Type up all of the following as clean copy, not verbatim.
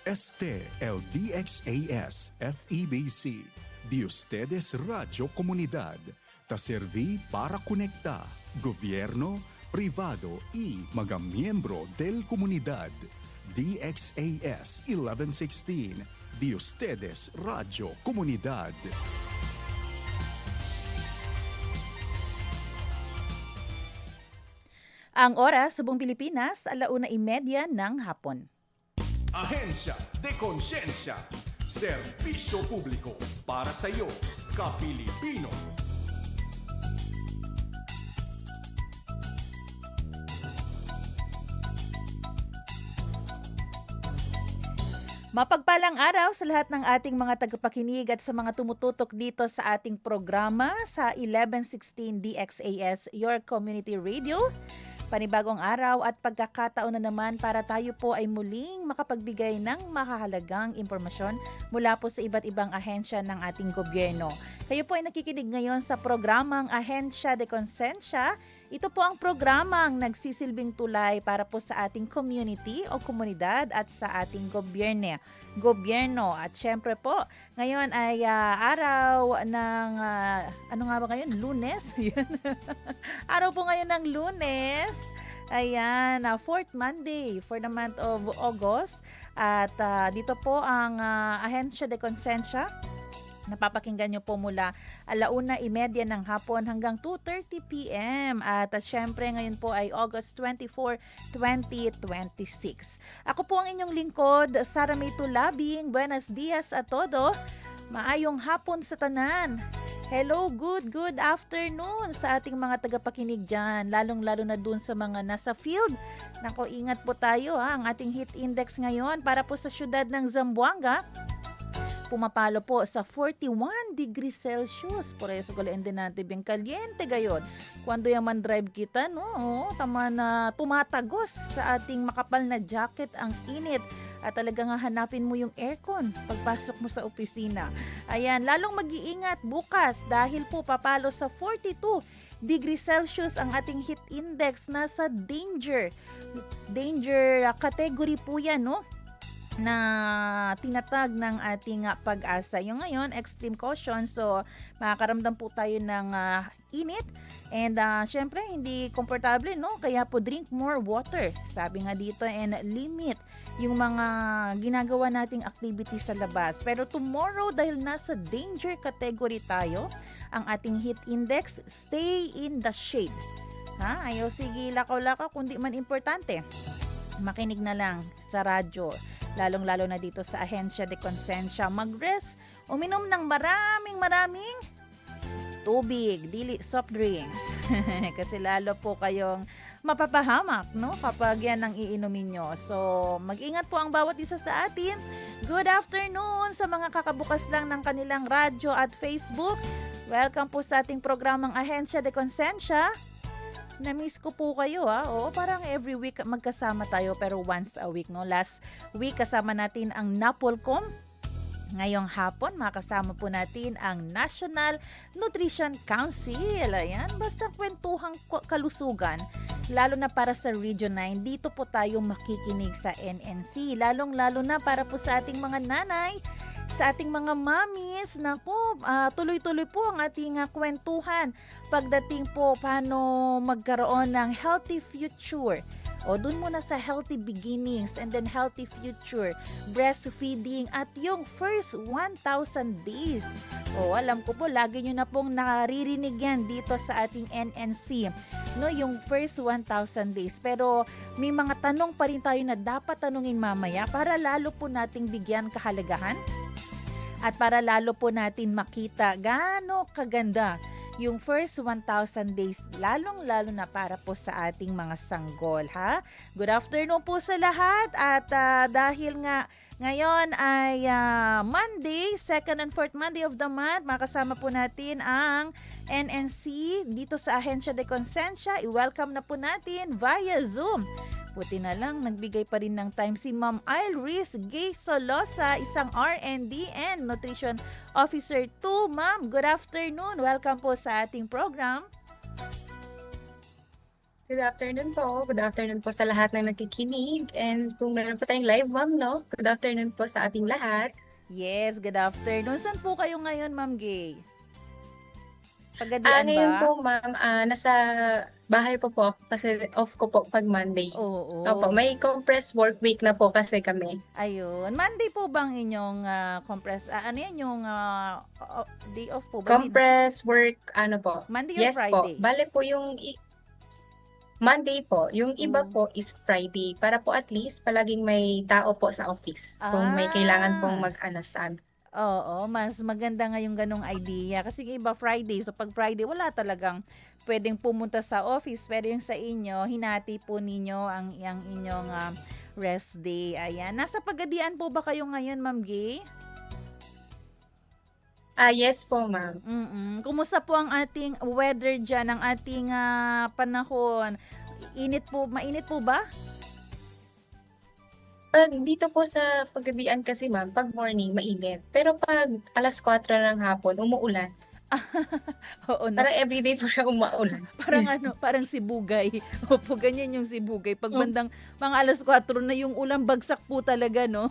Este el DXAS FEBC, de ustedes Radio Comunidad, ta serví para conectar gobierno, privado y mga miyembro del comunidad. DXAS 1116, de ustedes Radio Comunidad. Ang oras sa buong Pilipinas, 1:30 ng hapon. Ahensya de Konsensya. Serbisyo publiko para sa iyo, ka-Pilipino. Mapagpalang araw sa lahat ng ating mga tagapakinig at sa mga tumututok dito sa ating programa sa 1116 DXAS, Your Community Radio. Panibagong araw at pagkakataon na naman para tayo po ay muling makapagbigay ng mahahalagang impormasyon mula po sa iba't ibang ahensya ng ating gobyerno. Kayo po ay nakikinig ngayon sa programang Ahensya de Konsensya. Ito po ang programang nagsisilbing tulay para po sa ating community o komunidad at sa ating gobyerno. At syempre po, ngayon ay araw ng, ano nga ba ngayon? Lunes? Araw po ngayon ng Lunes. Ayan, fourth Monday for the month of August. At dito po ang Ahensya de Konsensya. Napapakinggan nyo po mula 1:30 ng hapon hanggang 2:30 p.m. At syempre ngayon po ay August 24, 2026. Ako po ang inyong lingkod, Sara May Tulabing. Buenos dias a todo. Maayong hapon sa tanan. Hello, good afternoon sa ating mga tagapakinig dyan. Lalong-lalo na dun sa mga nasa field. Nako, ingat po tayo ha. Ang ating heat index ngayon para po sa syudad ng Zamboanga. Pumapalo po sa 41 degrees Celsius. Por eso galing din natin bien caliente gayon. Cuando yaman drive kita, no? Tama na tumatagos sa ating makapal na jacket ang init. At talagang hanapin mo yung aircon pagpasok mo sa opisina. Ayan, lalong mag-iingat bukas dahil po papalo sa 42 degrees Celsius ang ating heat index. Nasa danger category po yan, no? Na tinatag ng ating pag-asa. Yung ngayon, extreme caution. So, makakaramdam po tayo ng init. And syempre, hindi komportable, no? Kaya po drink more water. Sabi nga dito, and limit yung mga ginagawa nating activity sa labas. Pero tomorrow, dahil nasa danger category tayo, ang ating heat index, stay in the shade. Ayaw sige lakaw-lakaw, kundi man importante. Makinig na lang sa radyo. Lalong-lalo na dito sa Ahensya de Konsensya. Mag-rest, uminom ng maraming tubig, dili soft drinks. Kasi lalo po kayong mapapahamak, no? Kapag yan ang iinumin nyo. So, mag-ingat po ang bawat isa sa atin. Good afternoon sa mga kakabukas lang ng kanilang radyo at Facebook. Welcome po sa ating programang Ahensya de Konsensya. Na-miss ko po kayo Oo, parang every week magkasama tayo pero once a week, no? Last week kasama natin ang Napolcom. Ngayong hapon makasama po natin ang National Nutrition Council. Ayan, basta kwentuhang kalusugan. Lalo na para sa Region 9, dito po tayo makikinig sa NNC. Lalong-lalo na para po sa ating mga nanay, sa ating mga mommies. Naku, tuloy-tuloy po ang ating kwentuhan pagdating po paano magkaroon ng healthy future. O dun muna sa healthy beginnings and then healthy future, breastfeeding at yung first 1,000 days. O alam ko po, lagi nyo na pong naririnig yan dito sa ating NNC. No, yung first 1,000 days. Pero may mga tanong pa rin tayo na dapat tanungin mamaya para lalo po nating bigyan kahalagahan at para lalo po natin makita gaano kaganda yung first 1,000 days, lalong-lalo na para po sa ating mga sanggol, ha? Good afternoon po sa lahat at dahil nga ngayon ay Monday, second and fourth Monday of the month, makasama po natin ang NNC dito sa Ahensya de Konsensya. I-welcome na po natin via Zoom. Buti na lang, nagbigay pa rin ng time si Ma'am Iris Gay Solosa, isang R&D and Nutrition Officer 2. Ma'am, good afternoon. Welcome po sa ating program. Good afternoon po. Good afternoon po sa lahat ng nakikinig. And kung meron po tayong live, ma'am, no? Good afternoon po sa ating lahat. Yes, good afternoon. Saan po kayo ngayon, Ma'am Gay? Pagadian Ngayon ba? po, ma'am, nasa bahay po po ako kasi off ko po pag Monday. Opo, Oo. may compressed work week na po kasi kami. Ayun. Monday po bang inyong ano yan yung day off po ba? Compressed work, ano po? Monday or Yes po. Friday? Bale po yung Monday po. Yung iba Mm. po is Friday para po at least palaging may tao po sa office kung may kailangan pong Ah. mag-anasan. Oo, mas maganda nga yung ganong idea. Kasi yung iba Friday, so pag Friday, wala talagang pwedeng pumunta sa office. Pero yung sa inyo, hinati po ninyo ang inyong rest day. Ayan. Nasa Pagadian po ba kayo ngayon, Ma'am Gay? Yes po, ma'am. Kumusta po ang ating weather dyan, ang ating panahon? Mainit po ba? Pag dito po sa Pagadian kasi, ma'am, pag morning, mainit. Pero pag 4:00 ng hapon, umuulan. Oo, no? Parang everyday po siya umuulan. Parang Yes. parang sibugay. Opo, ganyan yung sibugay. Pag Oh. bandang mga 4:00 na yung ulan, bagsak po talaga, no?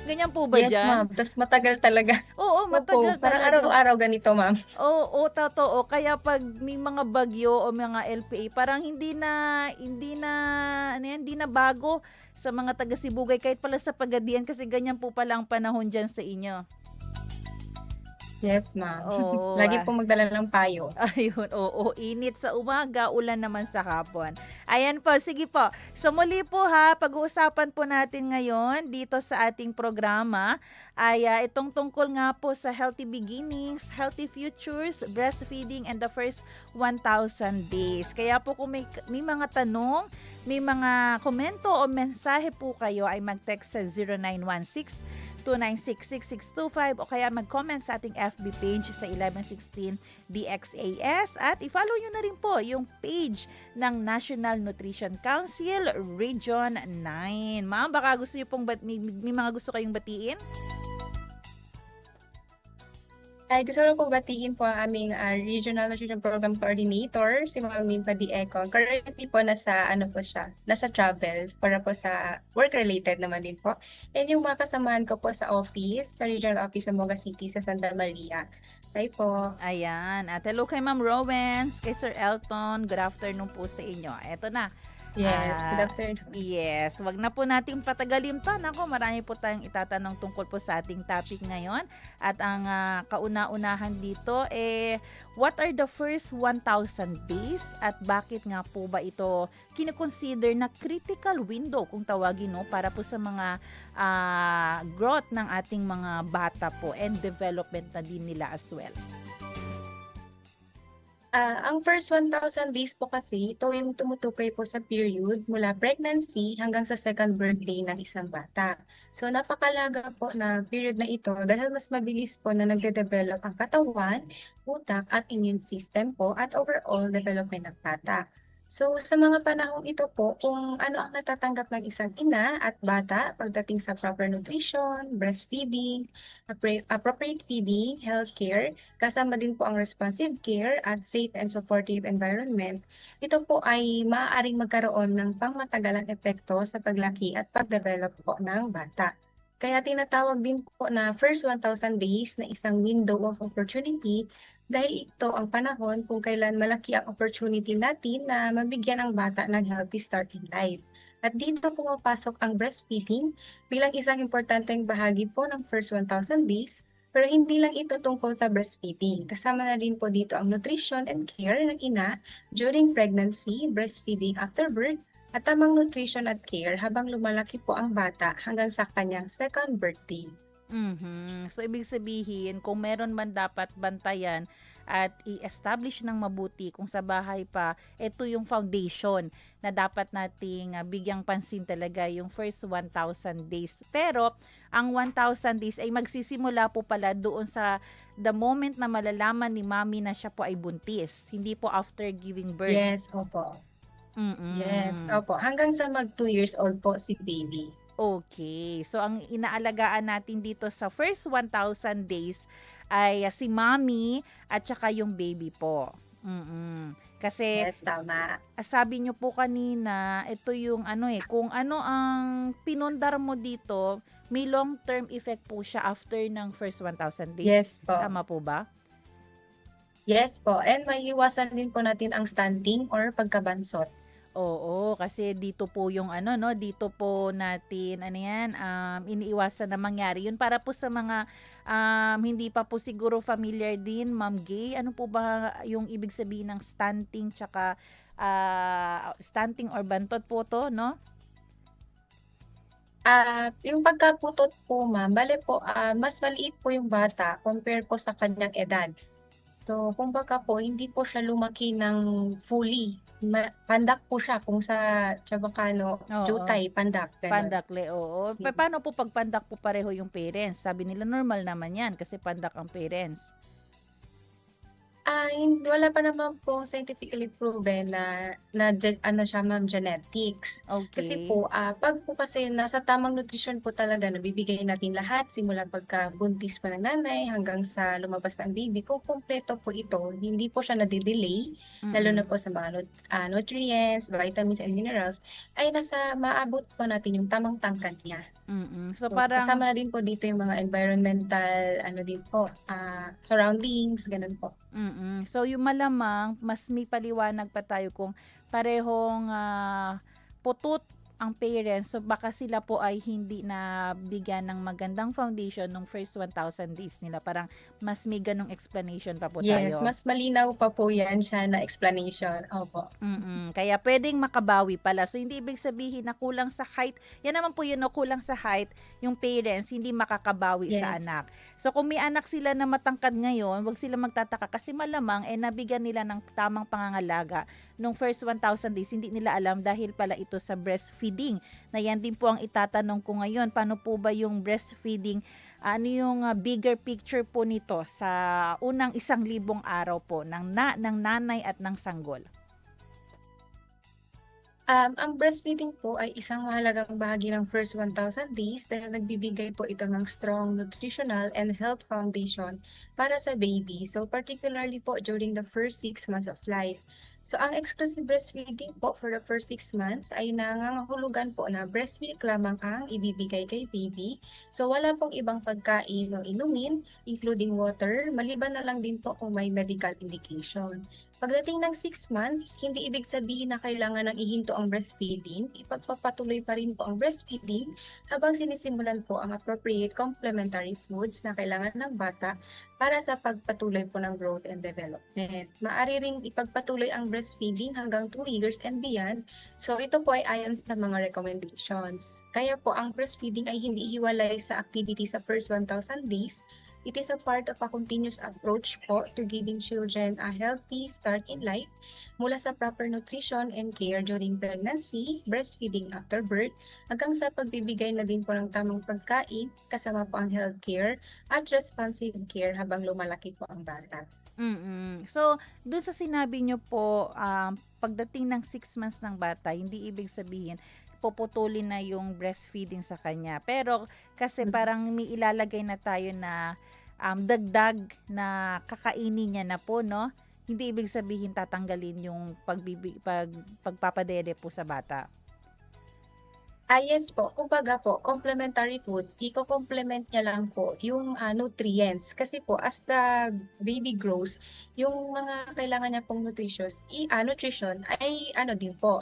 Ganyan po ba Yes, dyan? ma'am. Tapos matagal talaga. Oo, Opo, matagal parang talaga. araw-araw ganito, ma'am. Oo, totoo. Kaya pag may mga bagyo o mga LPA, parang hindi na bago sa mga taga Sibugay kahit pala sa Pagadian kasi ganyan po pala ang panahon diyan sa inyo. Yes, ma'am. Oo. Lagi po magdala ng payo. Ayun, oo, init sa umaga, ulan naman sa hapon. Ayan po, sige po. So muli po ha, pag-uusapan po natin ngayon dito sa ating programa ay itong tungkol nga po sa healthy beginnings, healthy futures, breastfeeding, and the first 1,000 days. Kaya po kung may mga tanong, may mga komento o mensahe po kayo ay mag-text sa 0916-296-6625 o kaya mag-comment sa ating FB page sa 1116 DXAS at i-follow nyo na rin po yung page ng National Nutrition Council Region 9. Ma'am, baka gusto nyo pong may mga gusto kayong batiin? Gusto ko po batiin po ang aming Regional Nutrition Program Coordinator, si Ma'am Nimpa Diego. Currently po nasa travel para po sa work-related naman din po. And yung mga kasamahan ko po sa office, sa Regional Office sa Moga City sa Santa Maria. Bye po. Ayan. At hello kay Ma'am Rowens, kay Sir Elton. Good afternoon po sa inyo. Eto na. Yes, good afternoon. Yes, wag na po nating patagalin pa. Nako, marami po tayong itatanong tungkol po sa ating topic ngayon. At ang kauna-unahan dito, what are the first 1,000 days? At bakit nga po ba ito kinoconsider na critical window kung tawagin, no, para po sa mga growth ng ating mga bata po and development na din nila as well? Ang first 1,000 days po kasi, ito yung tumutukoy po sa period mula pregnancy hanggang sa second birthday ng isang bata. So napakalaga po na period na ito dahil mas mabilis po na nagde-develop ang katawan, utak at immune system po at overall development ng bata. So sa mga panahong ito po, kung ano ang natatanggap ng isang ina at bata pagdating sa proper nutrition, breastfeeding, appropriate feeding, healthcare, kasama din po ang responsive care at safe and supportive environment, ito po ay maaaring magkaroon ng pangmatagalang epekto sa paglaki at pagdevelop po ng bata. Kaya tinatawag din po na first 1,000 days na isang window of opportunity dahil ito ang panahon kung kailan malaki ang opportunity natin na mabigyan ang bata ng healthy start in life. At dito pumapasok ang breastfeeding bilang isang importanteng bahagi po ng first 1,000 days. Pero hindi lang ito tungkol sa breastfeeding. Kasama na rin po dito ang nutrition and care ng ina during pregnancy, breastfeeding after birth, at tamang nutrition at care habang lumalaki po ang bata hanggang sa kanyang second birthday. So, ibig sabihin, kung meron man dapat bantayan at i-establish ng mabuti kung sa bahay pa, ito yung foundation na dapat nating bigyang pansin talaga yung first 1,000 days. Pero, ang 1,000 days ay magsisimula po pala doon sa the moment na malalaman ni mami na siya po ay buntis. Hindi po after giving birth. Yes, opo. Yes, opo. Hanggang sa mag 2 years old po si baby. Okay. So, ang inaalagaan natin dito sa first 1,000 days ay si mommy at saka yung baby po. Kasi Yes, tama. sabi niyo po kanina, ito yung kung ano ang pinundar mo dito, may long-term effect po siya after ng first 1,000 days. Yes po. Tama po ba? Yes po. And maiiwasan din po natin ang stunting or pagkabansot. Oo, kasi dito po yung no, dito po natin iniiwasan na mangyari. Yun para po sa mga hindi pa po siguro familiar din, Ma'am Gay, ano po ba yung ibig sabihin ng stunting tsaka stunting or bantot po to, no? Yung pagkaputot po, ma'am, bale po, mas maliit po yung bata compare po sa kanyang edad. So, kumbaga po, hindi po siya lumaki ng fully. Pandak po siya kung sa Chavacano, Oo. jutay, pandak, ganun. Pandakle, oo. Sige. Paano po pag pandak po pareho yung parents? Sabi nila normal naman yan kasi pandak ang parents. Wala pa naman po scientifically proven na siya, ma'am, genetics. Kasi Okay. po, pag po kasi nasa tamang nutrition po talaga, nabibigay natin lahat, simula pagka-buntis pa ng nanay hanggang sa lumabas ng baby, kung kumpleto po ito, hindi po siya nadidelay, lalo na po sa mga nutrients, vitamins, and minerals, ay maabot po natin yung tamang tangkad niya. So So, parang kasama na din po dito yung mga environmental, din po, surroundings, ganun po. So yung malamang mas may paliwanag pa tayo kung parehong putot ang parents, so baka sila po ay hindi na bigyan ng magandang foundation nung first 1,000 days nila. Parang mas may ganong explanation pa po Yes, tayo. mas malinaw pa po yan siya na explanation. Opo. Kaya pwedeng makabawi pala. So hindi ibig sabihin na kulang sa height. Yan naman po yun, no, kulang sa height yung parents, hindi makakabawi sa Yes. anak. So kung may anak sila na matangkad ngayon, wag sila magtataka kasi malamang nabigyan nila ng tamang pangangalaga nung first 1,000 days. Hindi nila alam dahil pala ito sa breastfeeding. Na yan din po ang itatanong ko ngayon. Paano po ba yung breastfeeding? Ano yung bigger picture po nito sa unang 1,000 araw po ng nanay at ng sanggol? Ang breastfeeding po ay isang mahalagang bahagi ng first 1,000 days dahil nagbibigay po ito ng strong nutritional and health foundation para sa baby. So particularly po during the first 6 months of life. So ang exclusive breastfeeding po for the first 6 months ay nangangahulugan po na breast milk lamang ang ibibigay kay baby. So wala pong ibang pagkain o inumin, including water, maliban na lang din po kung may medical indication. Pagdating ng 6 months, hindi ibig sabihin na kailangan ng ihinto ang breastfeeding. Ipagpapatuloy pa rin po ang breastfeeding habang sinisimulan po ang appropriate complementary foods na kailangan ng bata para sa pagpatuloy po ng growth and development. Maaari ring ipagpatuloy ang breastfeeding hanggang 2 years and beyond. So ito po ay ayon sa mga recommendations. Kaya po ang breastfeeding ay hindi hiwalay sa activity sa first 1,000 days. It is a part of a continuous approach po to giving children a healthy start in life mula sa proper nutrition and care during pregnancy, breastfeeding after birth, hanggang sa pagbibigay na din po ng tamang pagkain kasama po ang healthcare at responsive care habang lumalaki po ang bata. So, doon sa sinabi nyo po, pagdating ng 6 months ng bata, hindi ibig sabihin puputulin na yung breastfeeding sa kanya. Pero kasi parang may ilalagay na tayo na dagdag na kakainin niya na po, no? Hindi ibig sabihin tatanggalin yung pagpapadede po sa bata. Yes po. Kumbaga po, complementary foods, i-complement niya lang po yung nutrients. Kasi po, as the baby grows, yung mga kailangan niya pong nutrition ay din po,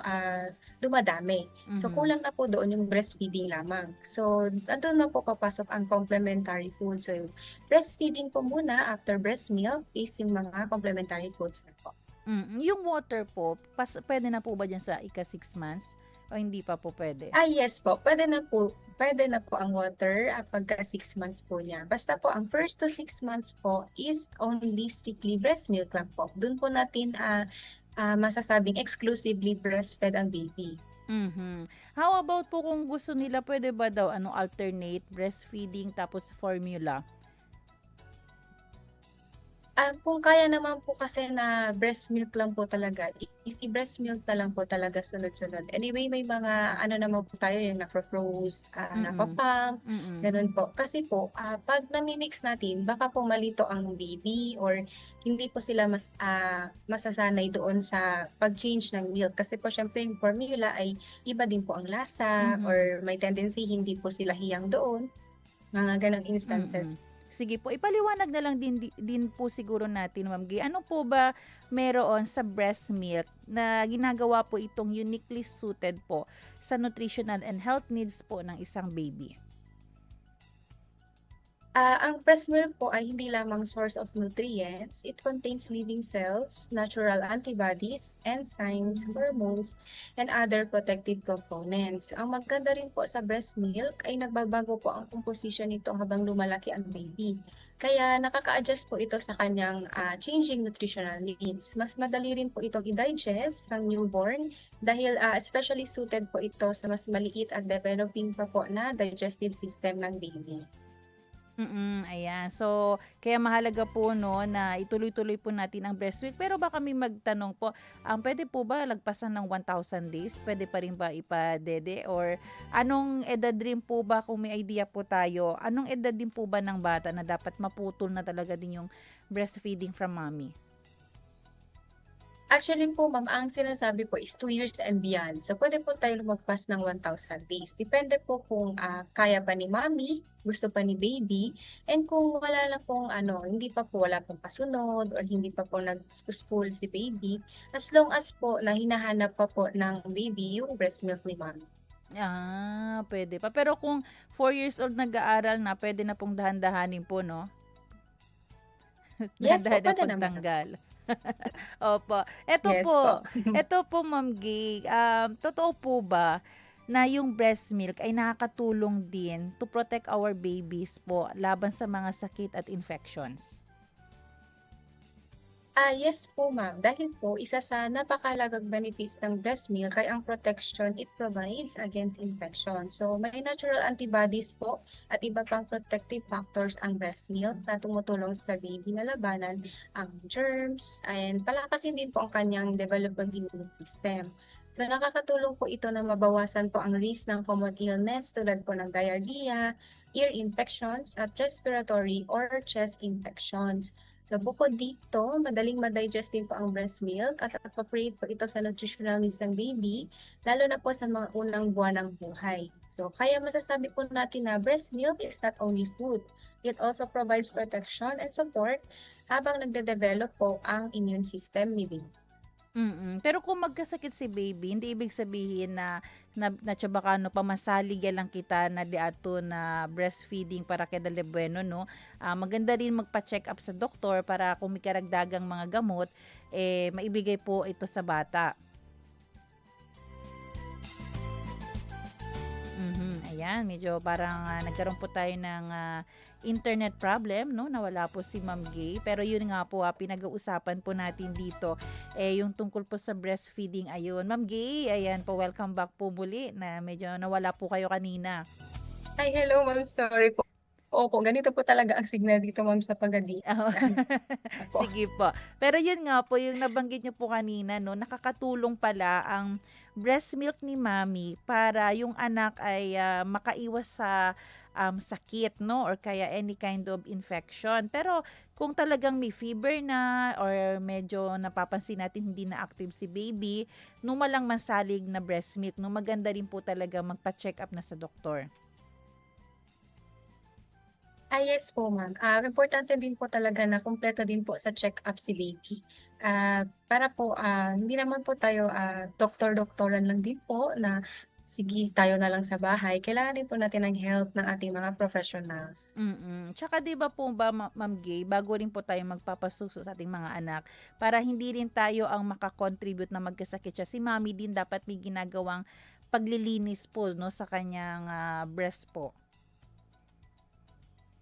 dumadami. So, kulang na po doon yung breastfeeding lamang. So, andun na po papasok ang complementary foods. So, breastfeeding po muna after breast milk is yung mga complementary foods na po. Yung water po, pwede na po ba dyan sa ika-6 months? O hindi pa po pwede? Yes po. Pwede na po ang water pagka 6 months po niya. Basta po ang first to 6 months po is only strictly breast milk lang po. Doon po natin masasabing exclusively breastfed ang baby. How about po kung gusto nila, pwede ba daw alternate breastfeeding tapos formula? Kung kaya naman po kasi na breast milk lang po talaga, i-breast milk na lang po talaga sunod-sunod. Anyway, may mga ano naman po tayo yung nafro-froze, Mm. napa-pump, Mm. gano'n po. Kasi po, 'pag nami-mix natin baka po malito ang baby or hindi po sila masasanay doon sa pag-change ng milk. Kasi po siyempre yung formula ay iba din po ang lasa Mhm. or may tendency hindi po sila hiyang doon, mga gano'ng Mm. instances. Sige po, ipaliwanag na lang din po siguro natin, Ma'am Gay. Ano po ba meron sa breast milk na ginagawa po itong uniquely suited po sa nutritional and health needs po ng isang baby? Ang breast milk po ay hindi lamang source of nutrients. It contains living cells, natural antibodies, enzymes, hormones, and other protective components. Ang maganda rin po sa breast milk ay nagbabago po ang composition nito habang lumalaki ang baby. Kaya nakaka-adjust po ito sa kanyang changing nutritional needs. Mas madali rin po itong i-digest ng newborn dahil especially suited po ito sa mas maliit at developing pa po na digestive system ng baby. Ayan. So, kaya mahalaga po no na ituloy-tuloy po natin ang breastfeed. Pero baka may magtanong po, pwede po ba lagpasan ng 1,000 days? Pwede pa rin ba ipadede? Or anong edad rin po ba, kung may idea po tayo, anong edad din po ba ng bata na dapat maputol na talaga din yung breastfeeding from mommy? Actually po ma'am, ang sinasabi po is 2 years and beyond. So pwede po tayo lumagpas ng 1,000 days. Depende po kung kaya pa ni mommy, gusto pa ni baby, and kung wala lang pong hindi pa po wala pong pasunod or hindi pa po nag-school si baby, as long as po na hinahanap pa po ng baby yung breast milk ni mommy. Pwede pa. Pero kung 4 years old nag-aaral na, pwede na pong dahan-dahanin po, no? Yes po, Dahan-dahan na pwede naman. pagtanggal. Opo. Yes po. Eto po Ma'am Gay, totoo po ba na yung breast milk ay nakakatulong din to protect our babies po laban sa mga sakit at infections? Yes po ma'am. Dahil po isa sa napakalagang benefits ng breast milk ay ang protection it provides against infection. So may natural antibodies po at iba pang protective factors ang breast milk na tumutulong sa baby na labanan ang germs and palakasin din po ang kanyang developing immune system. So nakakatulong po ito na mabawasan po ang risk ng common illness tulad po ng diarrhea, ear infections at respiratory or chest infections. So bukod dito, madaling ma-digest din po ang breast milk at appropriate po ito sa nutritional needs ng baby, lalo na po sa mga unang buwan ng buhay. So kaya masasabi po natin na breast milk is not only food, it also provides protection and support habang nagde-develop po ang immune system ni baby. Pero kung magkasakit si baby, hindi ibig sabihin na tiyabakano pamasalig lang kita na di ato na breastfeeding para kay dali bueno, no? Maganda rin magpa-check up sa doktor para kung may karagdagang mga gamot, maibigay po ito sa bata. Ayan, medyo parang nagkaroon po tayo ng internet problem, no? Nawala po si Ma'am Gay. Pero yun nga po, pinag-uusapan po natin dito, yung tungkol po sa breastfeeding. Ayun, Ma'am Gay, ayan po, welcome back po muli na medyo nawala po kayo kanina. Ay, hello ma'am, sorry po. Opo, ganito po talaga ang signal dito ma'am sa Pagadi. Oo. Po. Sige po. Pero yun nga po, yung nabanggit niyo po kanina, no, nakakatulong pala ang breast milk ni mommy para yung anak ay makaiwas sa sakit, no, or kaya any kind of infection. Pero kung talagang may fever na or medyo napapansin natin hindi na active si baby, nung malang masalig na breast milk, no, maganda rin po talaga magpa-check up na sa doktor. Yes po ma'am. Importante din po talaga na kumpleto din po sa check-up si baby. Para po hindi naman po tayo doktor-doktoran lang din po na sige tayo na lang sa bahay. Kailangan din po natin ng help ng ating mga professionals. Tsaka 'di ba po ba Ma'am Gay, bago rin po tayo magpapasuso sa ating mga anak, para hindi rin tayo ang maka-contribute na magkasakit siya, si mommy din dapat may ginagawang paglilinis po, no, sa kanyang breast po.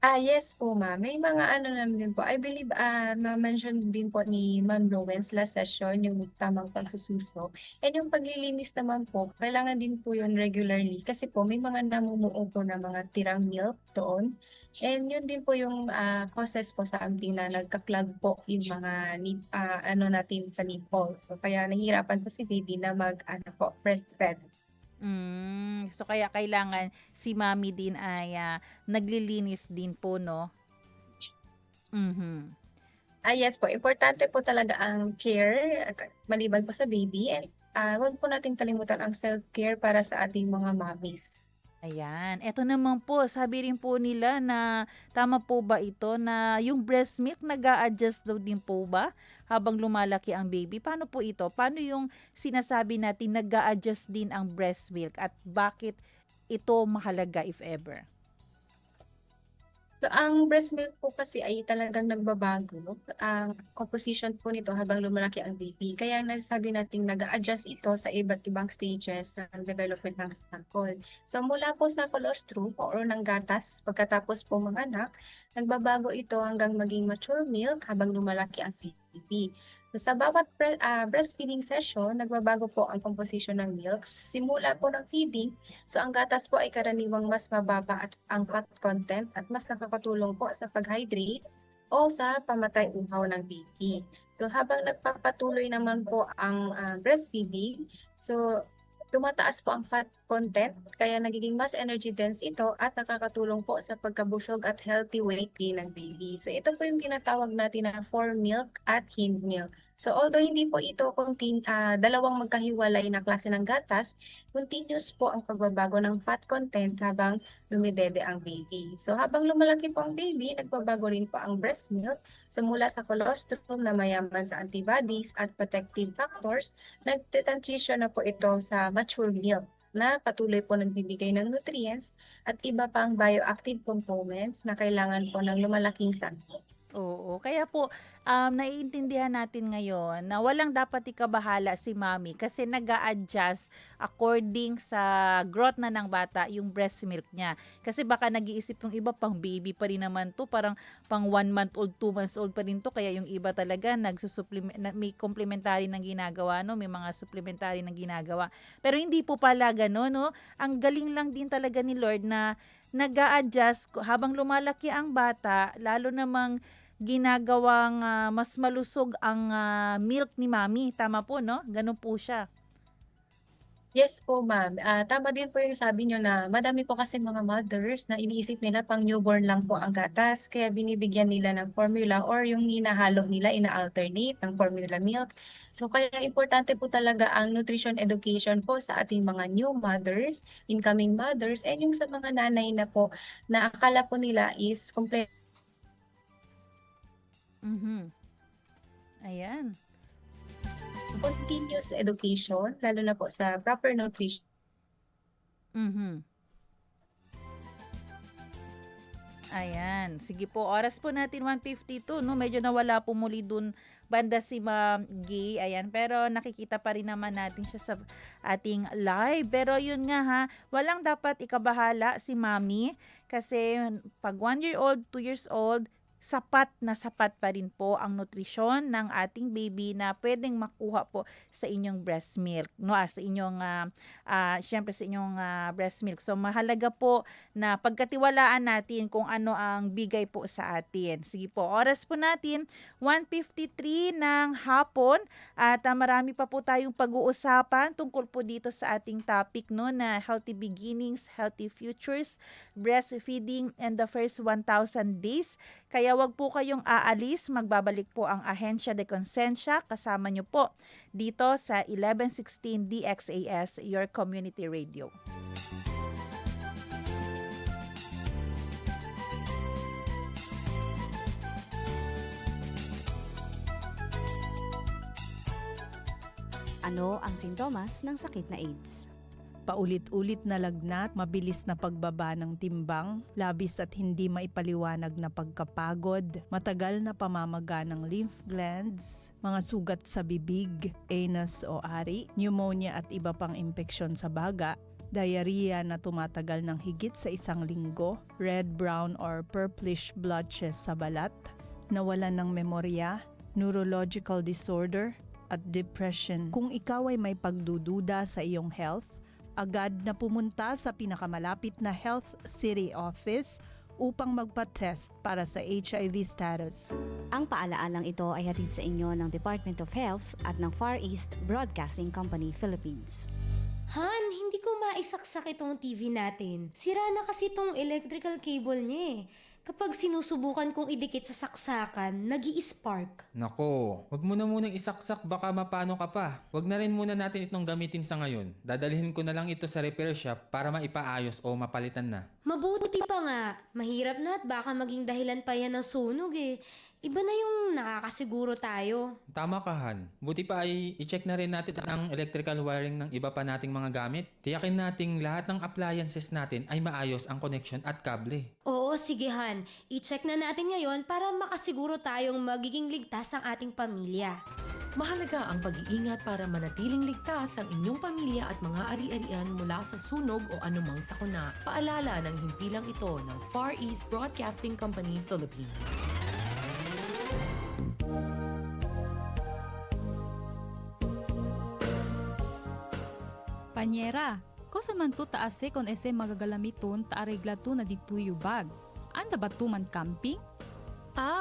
Yes po ma'am. May mga ano naman din po, I believe, na-mention din po ni Ma'am Rowens last session yung tamang pagsususo. And yung paglilinis naman po, kailangan din po yun regularly kasi po may mga namumuo po na mga tirang milk doon. And yun din po yung causes po sa amin na nagka-clog po yung mga ano natin sa nipple. So kaya nahihirapan po si baby na breastfed. So kaya kailangan si Mommy din ay naglilinis din po, no? Mhm. Yes po, importante po talaga ang care maliban po sa baby and huwag po nating kalimutan ang self-care para sa ating mga mommies. Ayan. Eto naman po, sabi rin po nila na tama po ba ito na yung breast milk nag-a-adjust daw din po ba habang lumalaki ang baby? Paano po ito? Paano yung sinasabi natin nag-a-adjust din ang breast milk at bakit ito mahalaga if ever? So, ang breast milk po kasi ay talagang nagbabago ang composition po nito habang lumalaki ang baby. Kaya nasasabi natin nag-a-adjust ito sa iba't ibang stages ng development ng sangkol. So mula po sa colostrum o ng gatas, pagkatapos po manganak, nagbabago ito hanggang maging mature milk habang lumalaki ang baby. So, sa bawat breastfeeding session, nagbabago po ang composition ng milks. Simula po ng feeding, so ang gatas po ay karaniwang mas mababa at ang fat content at mas nakakatulong po sa pag-hydrate o sa pamatay uhaw ng baby. So habang nagpapatuloy naman po ang breastfeeding, so tumataas po ang fat content kaya nagiging mas energy dense ito at nakakatulong po sa pagkabusog at healthy weight gain ng baby. So ito po yung tinatawag natin na foremilk at hindmilk. So although hindi po ito dalawang magkahiwalay na klase ng gatas, continuous po ang pagbabago ng fat content habang dumidede ang baby. So habang lumalaki po ang baby, nagbabago rin po ang breast milk. So mula sa colostrum na mayaman sa antibodies at protective factors, nagte-transition na po ito sa mature milk na patuloy po nagbibigay ng nutrients at iba pang bioactive components na kailangan po ng lumalaking sangkot. Oo, kaya po naiintindihan natin ngayon na walang dapat ikabahala si Mommy kasi nag-a-adjust according sa growth na ng bata yung breast milk niya. Kasi baka nag-iisip yung iba pang baby pa rin naman to, parang pang 1 month old, 2 months old pa rin to, kaya yung iba talaga may complementary ng ginagawa, no? May mga supplementary ng ginagawa. Pero hindi po pala gano'n, no? Ang galing lang din talaga ni Lord na nag-a-adjust habang lumalaki ang bata, lalo namang ginagawang mas malusog ang milk ni Mommy. Tama po, no? Ganun po siya. Yes po ma'am. Tama din po yung sabi niyo na madami po kasi mga mothers na iniisip nila pang newborn lang po ang gatas kaya binibigyan nila ng formula or yung hinahalo nila ina-alternate ng formula milk. So kaya importante po talaga ang nutrition education po sa ating mga new mothers, incoming mothers, and yung sa mga nanay na po na akala po nila is complete. Mhm. Ayan. Continuous education, lalo na po sa proper nutrition. Mhm. Ayan. Sige po, oras po natin 1:52, no? Medyo nawala po muli dun banda si Ma'am Gay. Ayan, pero nakikita pa rin naman natin siya sa ating live. Pero yun nga ha, walang dapat ikabahala si Mommy kasi pag 1 year old, 2 years old, sapat na sapat pa rin po ang nutrisyon ng ating baby na pwedeng makuha po sa inyong breast milk, no? Sa inyong syempre sa inyong breast milk. So mahalaga po na pagkatiwalaan natin kung ano ang bigay po sa atin. Sige po, oras po natin 1:53 ng hapon at marami pa po tayong pag-uusapan tungkol po dito sa ating topic, no, na healthy beginnings, healthy futures, breastfeeding and the first 1,000 days. Kaya wag po kayong aalis, magbabalik po ang Ahensya de Consensya kasama nyo po dito sa 1116 DXAS, your community radio. Ano ang sintomas ng sakit na AIDS? Paulit-ulit na lagnat, mabilis na pagbaba ng timbang, labis at hindi maipaliwanag na pagkapagod, matagal na pamamaga ng lymph glands, mga sugat sa bibig, anus o ari, pneumonia at iba pang impeksyon sa baga, diarrhea na tumatagal ng higit sa 1 linggo, red, brown, or purplish blotches sa balat, nawalan ng memorya, neurological disorder, at depression. Kung ikaw ay may pagdududa sa iyong health, agad na pumunta sa pinakamalapit na health city office upang magpa-test para sa HIV status. Ang paalaalang ito ay hatid sa inyo ng Department of Health at ng Far East Broadcasting Company Philippines. Han, hindi ko maisaksak itong TV natin. Sira na kasi itong electrical cable niya eh. Kapag sinusubukan kong idikit sa saksakan, nag-i-spark. Nako, wag mo na munang isaksak, baka mapano ka pa. Wag na rin muna natin itong gamitin sa ngayon. Dadalhin ko na lang ito sa repair shop para maipaayos o mapalitan na. Mabuti pa nga. Mahirap na at baka maging dahilan pa yan ng sunog eh. Iba na yung nakakasiguro tayo. Tama ka, Han. Buti pa ay i-check na rin natin ang electrical wiring ng iba pa nating mga gamit. Tiyakin nating lahat ng appliances natin ay maayos ang connection at kable. Oo, sige Han. I-check na natin ngayon para makasiguro tayong magiging ligtas ang ating pamilya. Mahalaga ang pag-iingat para manatiling ligtas ang inyong pamilya at mga ari-arian mula sa sunog o anumang sakuna. Paalala ng himpilang ito ng Far East Broadcasting Company Philippines. Panyera, ko sa man to taase kon ese magagalamiton ta aregla to na dituyo bag. Anda ba to man camping?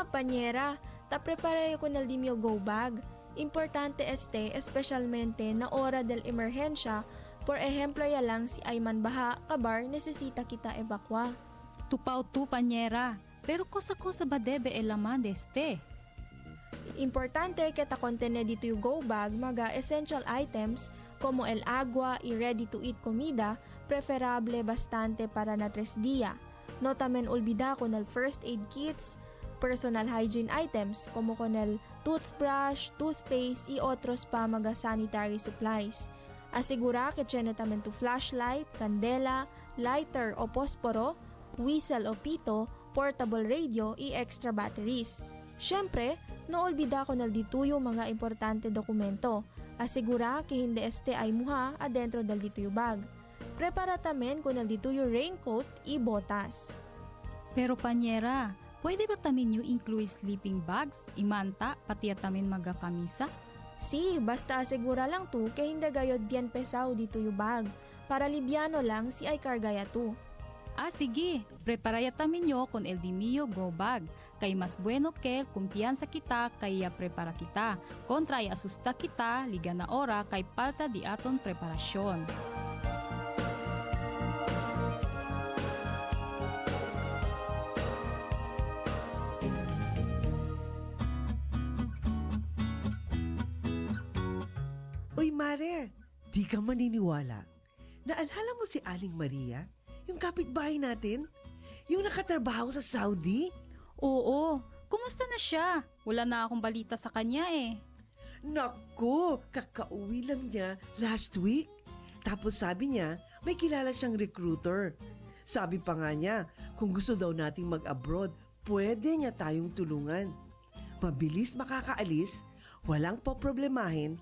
Panyera, ta preparayo ko na dimyo go bag. Importante este, especialmente na ora del emerhensya, por ejemplo ya lang si Ayman Baha, kabar, nesesita kita evakwa. Tupaw to panyera, pero kosa ba debe elaman deste? Importante kita kontene dito yung go bag mga essential items como el agua y ready to eat comida, preferable bastante para na 3 dia. No tamen olvida con el first aid kits, personal hygiene items como con el toothbrush, toothpaste y otros pa mga sanitary supplies. Asigura que tiene tamen tu flashlight, candela, lighter o posporo, whistle o pito, portable radio y extra batteries. Siyempre, no olvida ko na dituyo mga importante dokumento. Asigura que hindi este ay muha adentro del dituyo bag. Prepara tamen con el dituyo raincoat y botas. Pero panyera, pwede ba tamin nyo include sleeping bags, imanta, pati tamin magakamisa? Si, basta asigura lang tu que hindi gayod bien pesaw dituyo bag. Para libyano lang si ay kargaya tu. Sige, preparaya tamin nyo con el dimio go bag. Kay mas bueno kel kumpiyansa kita kaya prepara kita. Kontra ay asusta kita, liga na ora kay palta di aton preparasyon. Uy Mare, di ka maniniwala. Naalala mo si Aling Maria? Yung kapitbahay natin? Yung nakatrabaho sa Saudi? Oo, kumusta na siya? Wala na akong balita sa kanya eh. Naku, kakauwi lang niya last week. Tapos sabi niya, may kilala siyang recruiter. Sabi pa nga niya, kung gusto daw nating mag-abroad, pwede niya tayong tulungan. Mabilis makakaalis, walang poproblemahin,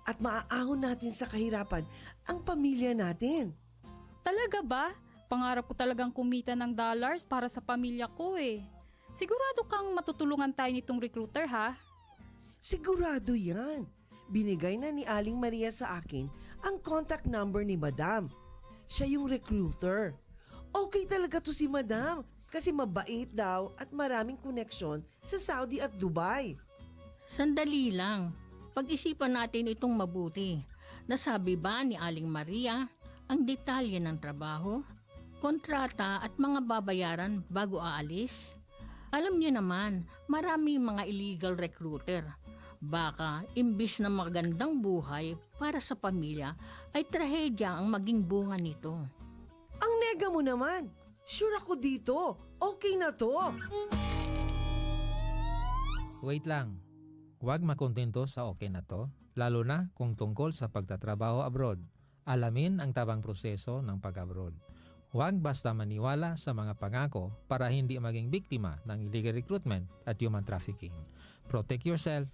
at maaahon natin sa kahirapan ang pamilya natin. Talaga ba? Pangarap ko talagang kumita ng dollars para sa pamilya ko eh. Sigurado kang matutulungan tayo nitong recruiter ha? Sigurado yan. Binigay na ni Aling Maria sa akin ang contact number ni Madam. Siya yung recruiter. Okay talaga to si Madam kasi mabait daw at maraming koneksyon sa Saudi at Dubai. Sandali lang. Pag-isipan natin itong mabuti. Nasabi ba ni Aling Maria ang detalye ng trabaho, kontrata at mga babayaran bago aalis? Alam niyo naman, maraming mga illegal recruiter. Baka imbis na magandang buhay para sa pamilya ay trahedya ang maging bunga nito. Ang nega mo naman! Sure ako dito! Okay na to! Wait lang. Huwag makontento sa okay na to, lalo na kung tungkol sa pagtatrabaho abroad. Alamin ang tabang proseso ng pag-abroad. Huwag basta maniwala sa mga pangako para hindi maging biktima ng illegal recruitment at human trafficking. Protect yourself,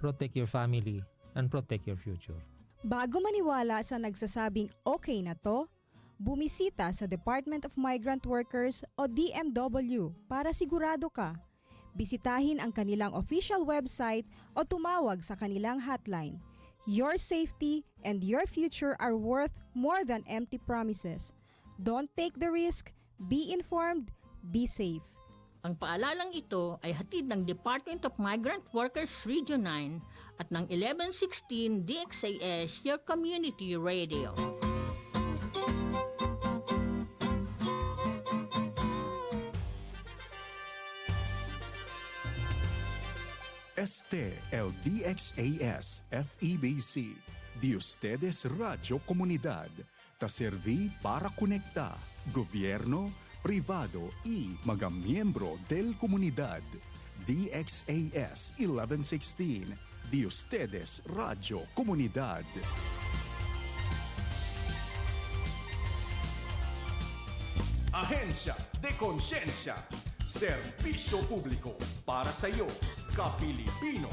protect your family, and protect your future. Bago maniwala sa nagsasabing okay na to, Bumisita sa Department of Migrant Workers o DMW para sigurado ka. Bisitahin ang kanilang official website o tumawag sa kanilang hotline. Your safety and your future are worth more than empty promises. Don't take the risk. Be informed. Be safe. Ang paalalang ito ay hatid ng Department of Migrant Workers Region 9 at ng 1116 DXAS, your community radio. El DXAS FEBC, de ustedes Radio Comunidad, ta serví para conectar gobierno, privado y mga miyembro del comunidad. DXAS 1116, de ustedes Radio Comunidad. Ahensya de Konsensya, serbisyo publiko para sa iyo, Kapilipino.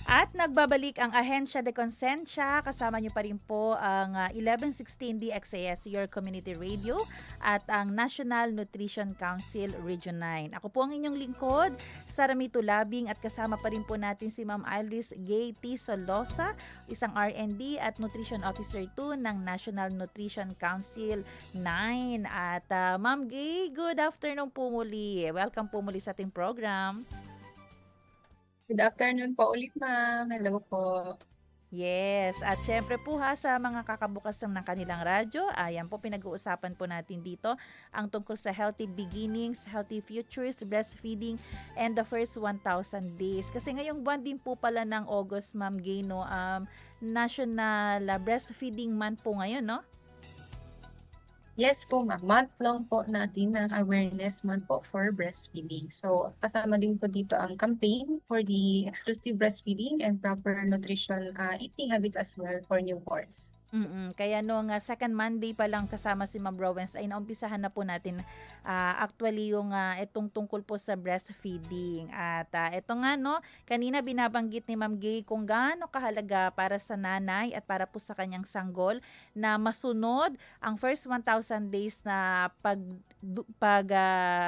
At nagbabalik ang Ahensya de Konsensya. Kasama niyo pa rin po ang 1116 DXAS, your community radio, at ang National Nutrition Council Region 9. Ako po ang inyong lingkod, Saramito Labing, at kasama pa rin po natin si Ma'am Iris Gay T. Solosa, isang R&D at Nutrition Officer 2 ng National Nutrition Council 9. At Ma'am Gay, good afternoon po muli. Welcome po muli sa ating program. Good afternoon po ulit, ma'am. Hello po. Yes, at syempre po sa mga kakabukas ng kanilang radyo, ayan po pinag-uusapan po natin dito ang tungkol sa healthy beginnings, healthy futures, breastfeeding, and the first 1,000 days. Kasi ngayong buwan din po pala ng August, Ma'am Gay, no, National Breastfeeding Month po ngayon, no? Yes po, ma'am. Month-long po natin ng awareness month po for breastfeeding. So, kasama din po dito ang campaign for the exclusive breastfeeding and proper nutrition eating habits as well for newborns. Kaya noong second Monday pa lang kasama si Ma'am Rowens ay naumpisahan na po natin actually yung itong tungkol po sa breastfeeding. At ito nga, no, kanina binabanggit ni Ma'am Gay kung gaano kahalaga para sa nanay at para po sa kanyang sanggol na masunod ang first 1,000 days na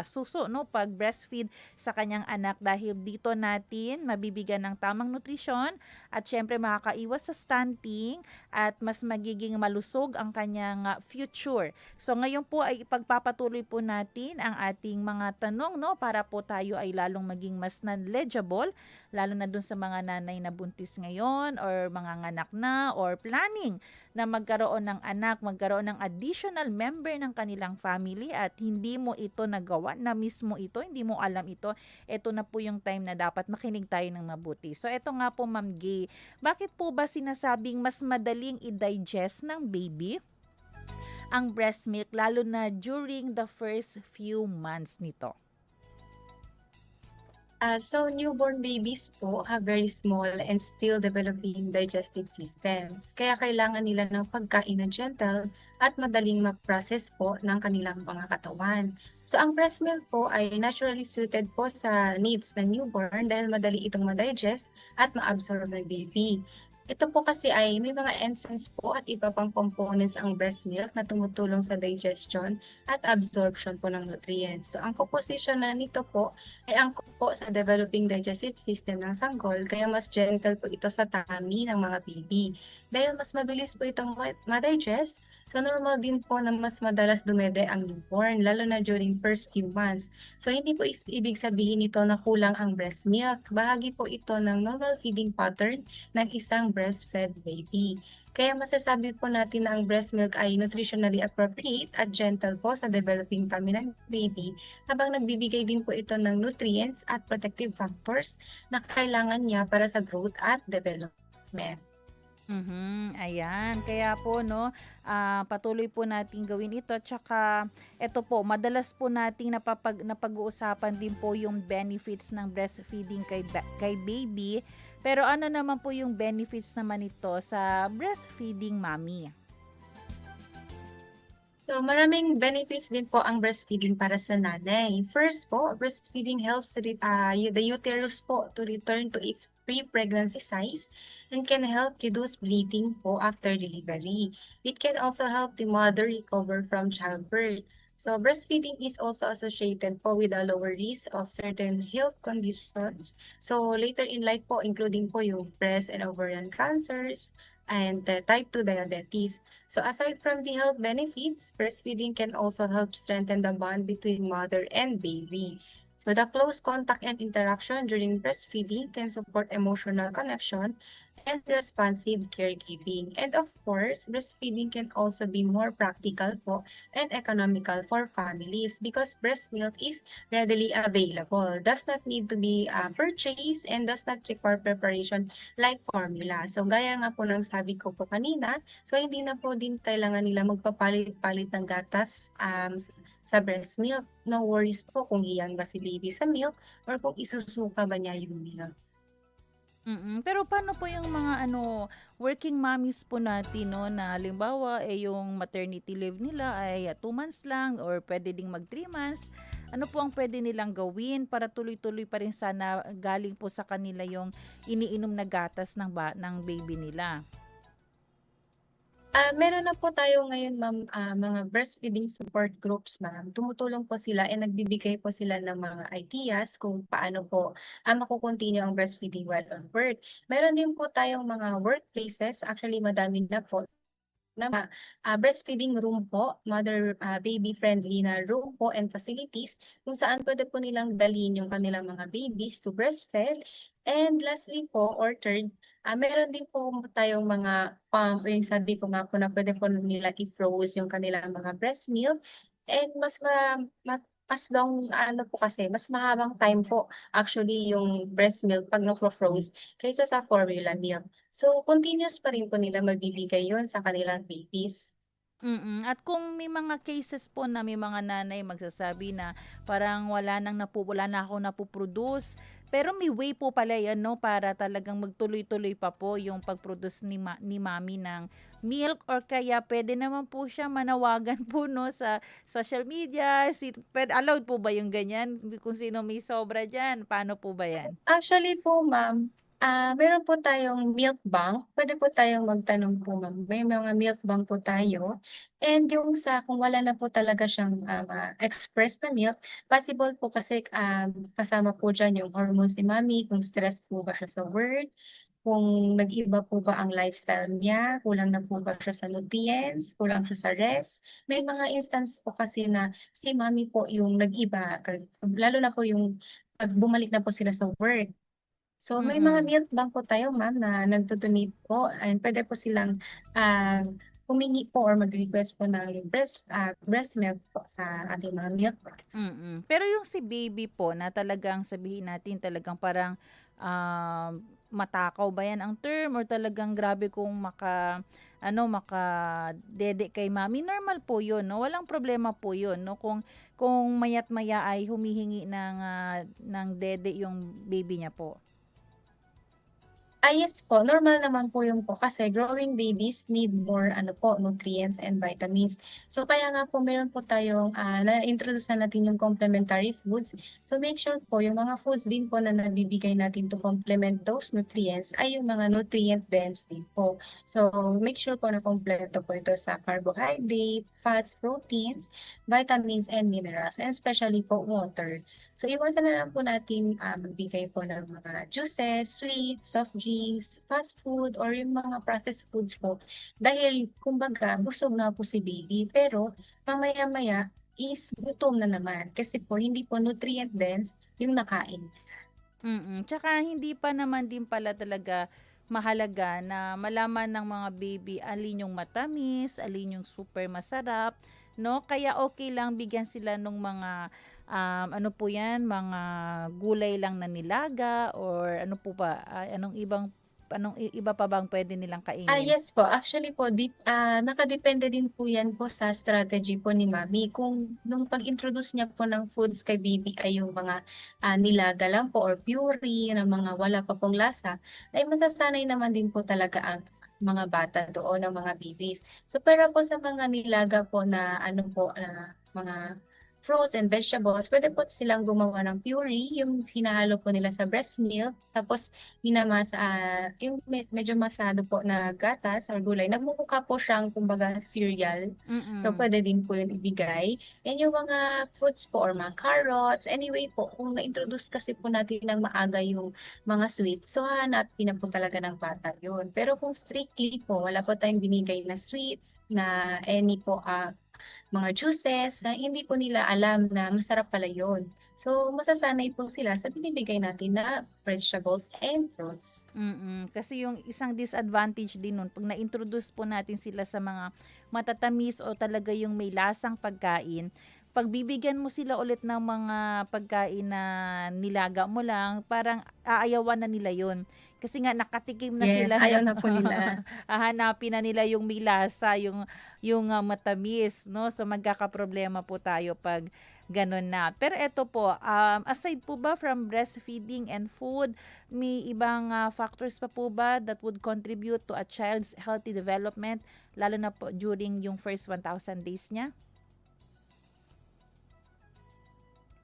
suso, no, pag breastfeed sa kanyang anak, dahil dito natin mabibigyan ng tamang nutrisyon at syempre makakaiwas sa stunting at mas magiging malusog ang kanyang future. So ngayon po ay pagpapatuloy po natin ang ating mga tanong, no, para po tayo ay lalong maging mas knowledgeable, lalo na dun sa mga nanay na buntis ngayon or mga nganak na or planning na magkaroon ng anak, magkaroon ng additional member ng kanilang family at hindi mo ito nagawa, na mismo ito, hindi mo alam ito, ito na po yung time na dapat makinig tayo ng mabuti. So ito nga po, Ma'am Gay, bakit po ba sinasabing mas madaling i-digest ng baby ang breast milk lalo na during the first few months nito? So, newborn babies po have very small and still developing digestive systems. Kaya kailangan nila ng pagkain na gentle at madaling ma-process po ng kanilang mga katawan. So, ang breast milk po ay naturally suited po sa needs ng newborn dahil madali itong ma-digest at ma-absorb ng baby. Ito po kasi ay may mga enzymes po at iba pang components ang breast milk na tumutulong sa digestion at absorption po ng nutrients. So, ang composition na nito po ay angkop po sa developing digestive system ng sanggol, kaya mas gentle po ito sa tummy ng mga baby. Dahil mas mabilis po itong ma-digest, so normal din po na mas madalas dumede ang newborn, lalo na during first few months. So, hindi po ibig sabihin nito na kulang ang breast milk. Bahagi po ito ng normal feeding pattern ng isang breastfed baby. Kaya masasabi po natin na ang breast milk ay nutritionally appropriate at gentle po sa developing tummy ng baby, habang nagbibigay din po ito ng nutrients at protective factors na kailangan niya para sa growth at development. Ayan, kaya po, no, patuloy po nating gawin ito. Tsaka ito po, madalas po nating napag-uusapan din po yung benefits ng breastfeeding kay baby. Pero ano naman po yung benefits naman ito sa breastfeeding mommy? So, maraming benefits din po ang breastfeeding para sa nanay. First po, breastfeeding helps the uterus po to return to its pre-pregnancy size and can help reduce bleeding po after delivery. It can also help the mother recover from childbirth. So, breastfeeding is also associated po with a lower risk of certain health conditions. So, later in life po, including po yung breast and ovarian cancers, and type 2 diabetes. So aside from the health benefits, breastfeeding can also help strengthen the bond between mother and baby. So the close contact and interaction during breastfeeding can support emotional connection and responsive caregiving. And of course, breastfeeding can also be more practical po and economical for families because breast milk is readily available, does not need to be purchased, and does not require preparation like formula. So gaya nga po ng sabi ko po kanina, so hindi na po din kailangan nila magpapalit-palit ng gatas sa breast milk. No worries po kung iyan ba si baby sa milk or kung isusuka ba niya yung milk. Pero paano po yung mga working mommies po natin, no, na halimbawa yung maternity leave nila ay 2 months lang or pwede ding mag 3 months. Ano po ang pwede nilang gawin para tuloy-tuloy pa rin sana galing po sa kanila yung iniinom na gatas ng baby nila? Meron na po tayo ngayon, ma'am, mga breastfeeding support groups, ma'am. Tumutulong po sila and nagbibigay po sila ng mga ideas kung paano po makukontinue ang breastfeeding while on work. Meron din po tayong mga workplaces, actually madami na po, na breastfeeding room po, mother baby friendly na room po and facilities kung saan pwede po nilang dalhin yung kanilang mga babies to breastfeed. And lastly po, or third, meron din po tayong mga pump, yung sabi ko nga po na pwede po nila i-froze yung kanilang mga breast milk. And mas long, po kasi, mas mahabang time po actually yung breast milk pag froze kaysa sa formula milk. So, continuous pa rin po nila mabibigay yun sa kanilang babies. At kung may mga cases po na may mga nanay magsasabi na parang wala na ako napuproduce, pero may way po pala yan, no, para talagang magtuloy-tuloy pa po yung pag-produce ni mami ng milk, or kaya pwede naman po siya manawagan po, no, sa social media. Allowed po ba yung ganyan? Kung sino may sobra dyan, paano po ba yan? Actually po, ma'am, meron po tayong milk bank. Pwede po tayong magtanong po, ma'am. May mga milk bank po tayo. And yung kung wala na po talaga siyang express na milk, possible po kasi kasama po dyan yung hormones ni mami, kung stress po ba siya sa work, kung nag-iba po ba ang lifestyle niya, kulang na po ba siya sa nutrients, kulang siya sa rest. May mga instance po kasi na si mami po yung nag-iba, lalo na po yung pag bumalik na po sila sa work. So may mga milk bank po tayo, ma'am, na nagdo-donate po, and pwede po silang humingi po or mag-request po ng breast milk po sa ating mga milk banks. Pero yung si baby po na talagang sabihin natin talagang parang matakaw ba yan ang term, or talagang grabe kung makadede kay mami, normal po yun, no? Walang problema po yun, no? Kung mayat maya ay humihingi ng dede yung baby niya po. Yes po, normal naman po yun po kasi growing babies need more nutrients and vitamins. So kaya nga po meron po tayong na-introduce na natin yung complementary foods. So make sure po yung mga foods din po na nabibigay natin to complement those nutrients ay yung mga nutrient dense din po. So make sure po na kompleto po ito sa carbohydrate, fats, proteins, vitamins, and minerals, and especially po water. So iwasan na lang po natin magbigay po ng mga juices, sweets, soft drinks, fast food, or yung mga processed foods po. Dahil kumbaga busog na po si baby, pero mamaya-maya is gutom na naman kasi po hindi po nutrient dense yung nakain. Tsaka hindi pa naman din pala talaga mahalaga na malaman ng mga baby alin yung matamis, alin yung super masarap, no? Kaya okay lang bigyan sila ng mga mga gulay lang na nilaga, or ano po ba, anong iba pa bang pwede nilang kainin? Yes po. Actually po, nakadepende din po yan po sa strategy po ni mami. Kung nung pag-introduce niya po ng foods kay baby ay yung mga nilaga lang po or puree na mga wala pa pong lasa, ay masasanay naman din po talaga ang mga bata doon, ng mga babies. So para po sa mga nilaga po na ano po, mga fruits and vegetables, pwede po silang gumawa ng puree, yung hinahalo po nila sa breast milk, tapos minamasa, yung medyo masado po na gatas or gulay. Nagmumukha po siyang kumbaga cereal. So pwede din po yun ibigay. And yung mga fruits po or mga carrots, anyway po, kung na-introduce kasi po natin ng maaga yung mga sweets, so hanapin na po talaga ng bata yun. Pero kung strictly po, wala po tayong binigay na sweets, na any po mga juices na hindi po nila alam na masarap pala yun. So, masasanay po sila sa binibigay natin na vegetables and fruits. Kasi yung isang disadvantage din nun, pag na-introduce po natin sila sa mga matatamis o talaga yung may lasang pagkain, pag bibigyan mo sila ulit ng mga pagkain na nilaga mo lang, parang aayawan na nila yun. Kasi nga nakatikim na Yes, sila. ayaw na po nila. Hahanapin na nila yung may lasa, yung matamis, no? So magkakaproblema po tayo pag ganun na. Pero eto po, aside po ba from breastfeeding and food, may ibang factors pa po ba that would contribute to a child's healthy development, lalo na po during yung first 1,000 days niya?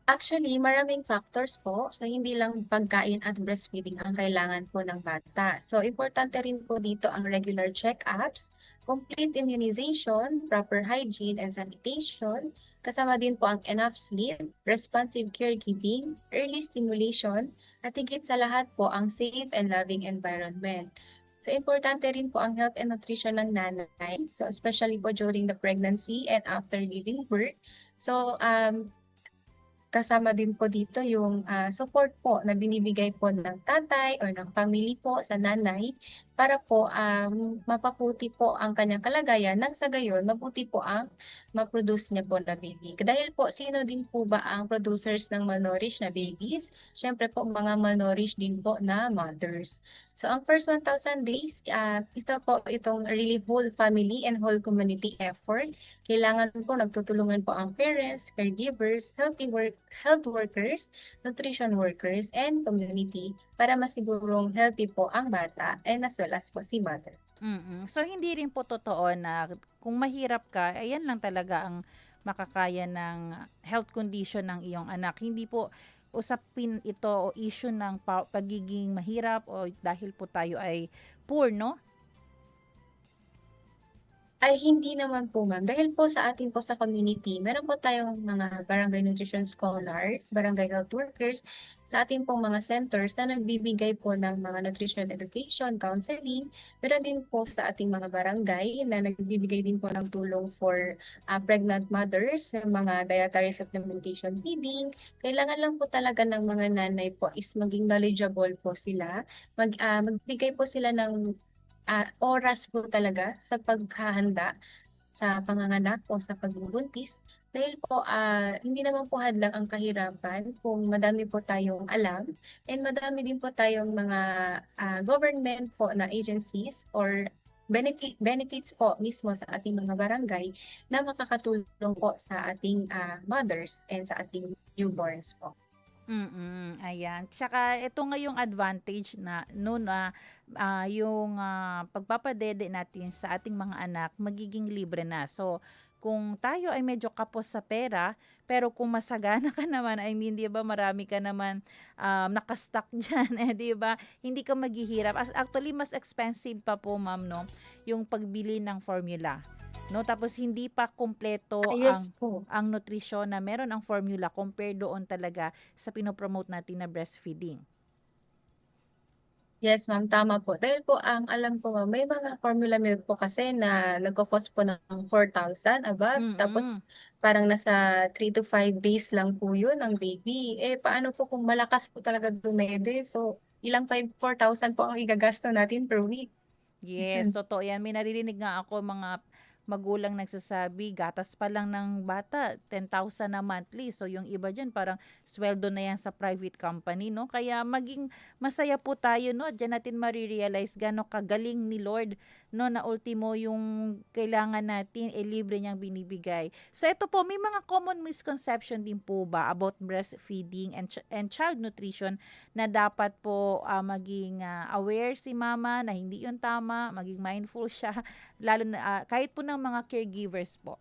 Actually, maraming factors po. So, hindi lang pagkain at breastfeeding ang kailangan po ng bata. So, importante rin po dito ang regular check-ups, complete immunization, proper hygiene and sanitation, kasama din po ang enough sleep, responsive caregiving, early stimulation, at higit sa lahat po ang safe and loving environment. So, importante rin po ang health and nutrition ng nanay. So, especially po during the pregnancy and after giving birth. So, kasama din po dito yung support po na binibigay po ng tatay or ng family po sa nanay para po mapaputi po ang kanyang kalagayan nang sa gayon mabuti po ang ma-produce niya po na baby. Dahil po sino din po ba ang producers ng malnourished na babies? Siyempre po mga malnourished din po na mothers. So ang first 1,000 days, ito po itong really whole family and whole community effort. Kailangan po nagtutulungan po ang parents, caregivers, health workers, nutrition workers, and community para masigurong healthy po ang bata and as well as po si mother. So hindi rin po totoo na kung mahirap ka, ayan lang talaga ang makakaya ng health condition ng iyong anak. Hindi po usapin ito o issue ng pagiging mahirap o dahil po tayo ay poor, no? Ay hindi naman po ma'am. Dahil po sa atin po sa community, meron po tayong mga barangay nutrition scholars, barangay health workers, sa ating pong mga centers na nagbibigay po ng mga nutrition education, counseling. Meron din po sa ating mga barangay na nagbibigay din po ng tulong for pregnant mothers, mga dietary supplementation feeding. Kailangan lang po talaga ng mga nanay po is maging knowledgeable po sila. Magbigay po sila ng oras po talaga sa paghahanda sa panganganak o sa pagbubuntis. Dahil po hindi naman po hadlang ang kahirapan kung madami po tayong alam and madami din po tayong mga government po na agencies or benefits po mismo sa ating mga barangay na makakatulong po sa ating mothers and sa ating newborns po. Ayan. Tsaka ito nga yung advantage na noon yung pagpapadede natin sa ating mga anak magiging libre na. So kung tayo ay medyo kapos sa pera, pero kung masagana ka naman, I mean, 'di ba, marami ka naman nakastock diyan, 'di ba? Hindi ka maghihirap. Actually mas expensive pa po, ma'am, no, yung pagbili ng formula. No, tapos hindi pa kumpleto Yes po. ang nutrisyon na meron ang formula compared doon talaga sa pinopromote natin na breastfeeding. Yes, ma'am, tama po. Dahil po ang alam ko, ma'am, may mga formula milk po kasi na nagko-cost po ng 4,000 above. Tapos parang nasa 3 to 5 days lang po yun ang baby. Paano po kung malakas po talaga dumede? So, ilang 4,000 po ang igagasto natin per week. Yes, totoo yan. May naririnig nga ako mga magulang nagsasabi, gatas pa lang ng bata, 10,000 na monthly. So yung iba dyan, parang sweldo na yan sa private company, no? Kaya maging masaya po tayo, no? Diyan natin marirealize gano'ng kagaling ni Lord, no? Na ultimo yung kailangan natin, libre niyang binibigay. So ito po, may mga common misconception din po ba about breastfeeding and child nutrition na dapat po maging aware si mama na hindi yun tama, maging mindful siya, lalo na kahit po ng mga caregivers po.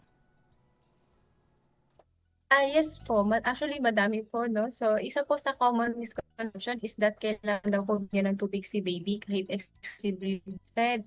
Yes po. Actually, madami po, no? So, isa po sa common misconception is that kailangan daw po bigyan ng tubig si baby kahit excessively fed.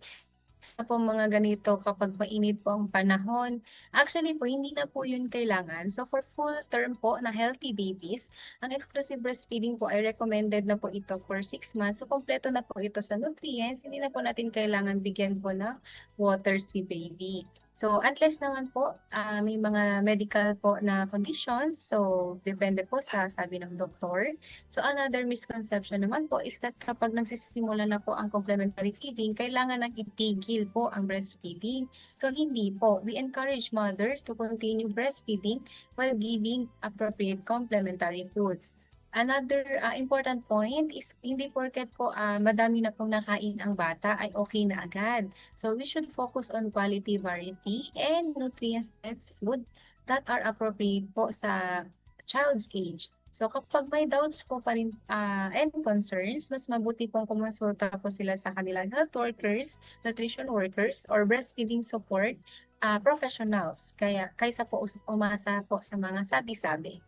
Po mga ganito kapag mainit po ang panahon. Actually po, hindi na po yun kailangan. So for full term po na healthy babies, ang exclusive breastfeeding po ay recommended na po ito for 6 months. So kompleto na po ito sa nutrients. Hindi na po natin kailangan bigyan po ng water si baby. So unless naman po may mga medical po na conditions, so depende po sa sabi ng doktor. So another misconception naman po is that kapag nagsisimula na po ang complementary feeding, kailangan nang itigil po ang breastfeeding. So hindi po. We encourage mothers to continue breastfeeding while giving appropriate complementary foods. Another important point is hindi porket po madami na pong nakain ang bata ay okay na agad. So we should focus on quality, variety, and nutrient-dense food that are appropriate po sa child's age. So kapag may doubts po pa rin and concerns, mas mabuti pong kumonsulta po sila sa kanilang health workers, nutrition workers, or breastfeeding support professionals. Kaysa po umasa po sa mga sabi-sabi.